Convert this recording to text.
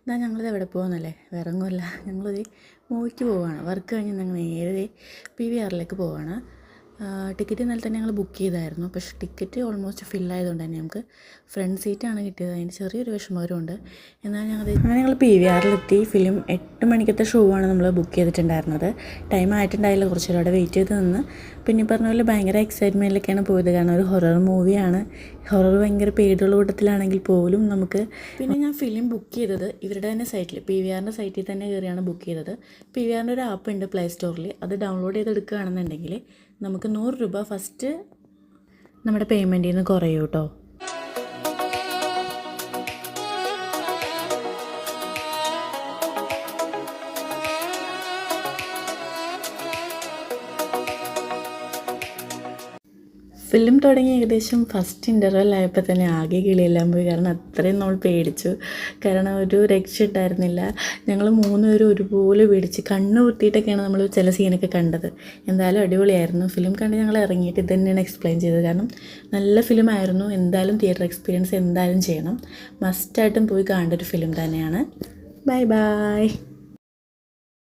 എന്നാൽ ഞങ്ങളിത് എവിടെ പോകുന്നല്ലേ, വേറെ ഒന്നുമല്ല, ഞങ്ങളൊരു മൂവിക്ക് പോവുകയാണ്. വർക്ക് കഴിഞ്ഞ് ഞങ്ങൾ നേരെ PVRലേക്ക് പോവുകയാണ്. ടിക്കറ്റ് ഇന്നലെ തന്നെ ഞങ്ങൾ ബുക്ക് ചെയ്തായിരുന്നു. പക്ഷേ ടിക്കറ്റ് ഓൾമോസ്റ്റ് ഫില്ലായതുകൊണ്ട് തന്നെ നമുക്ക് ഫ്രണ്ട് സീറ്റാണ് കിട്ടിയത്. അതിന് ചെറിയൊരു വിഷമകരമുണ്ട്. എന്നാൽ ഞങ്ങൾ PVRലെത്തി. ഫിലിം 8 മണിക്കത്തെ ഷോ ആണ് നമ്മൾ ബുക്ക് ചെയ്തിട്ടുണ്ടായിരുന്നത്. ടൈം ആയിട്ടുണ്ടായില്ല, കുറച്ച് നേരം അവിടെ വെയിറ്റ് ചെയ്ത് നിന്ന്. പിന്നെ പറഞ്ഞ പോലെ ഭയങ്കര എക്സൈറ്റ്മെൻറ്റിലൊക്കെയാണ് പോയത്. കാരണം ഒരു ഹൊറർ മൂവിയാണ്. ഹൊറർ ഭയങ്കര പേടിയുള്ള കൂട്ടത്തിലാണെങ്കിൽ പോലും നമുക്ക് പിന്നെ ഞാൻ ഫിലിം ബുക്ക് ചെയ്തത് ഇവരുടെ തന്നെ സൈറ്റിൽ, PVRൻ്റെ സൈറ്റിൽ തന്നെ കയറിയാണ് ബുക്ക് ചെയ്തത്. PVRൻ്റെ ഒരു ആപ്പ് ഉണ്ട് പ്ലേ സ്റ്റോറിൽ. അത് ഡൗൺലോഡ് ചെയ്തെടുക്കുകയാണെന്നുണ്ടെങ്കിൽ നമുക്ക് 100 രൂപ ഫസ്റ്റ് നമ്മുടെ പേയ്മെൻറ്റിൽ നിന്ന് കുറയും കേട്ടോ. ഫിലിം തുടങ്ങി ഏകദേശം ഫസ്റ്റ് ഇൻ്റർവെൽ ആയപ്പോൾ തന്നെ ആകെ കിളിയെല്ലാം പോയി. കാരണം അത്രയും നമ്മൾ പേടിച്ചു. കാരണം ഒരു രക്ഷ ഉണ്ടായിരുന്നില്ല. ഞങ്ങൾ 3 പേരും ഒരുപോലെ പേടിച്ച് കണ്ണ് കുത്തിയിട്ടൊക്കെയാണ് നമ്മൾ ചില സീനൊക്കെ കണ്ടത്. എന്തായാലും അടിപൊളിയായിരുന്നു. ഫിലിം കണ്ട് ഞങ്ങൾ ഇറങ്ങിയിട്ട് ഇത് തന്നെയാണ് എക്സ്പ്ലെയിൻ ചെയ്തത്. കാരണം നല്ല ഫിലിമായിരുന്നു. എന്തായാലും തിയേറ്റർ എക്സ്പീരിയൻസ് എന്തായാലും ചെയ്യണം. മസ്റ്റായിട്ടും പോയി കാണേണ്ട ഒരു ഫിലിം തന്നെയാണ്. Bye bye.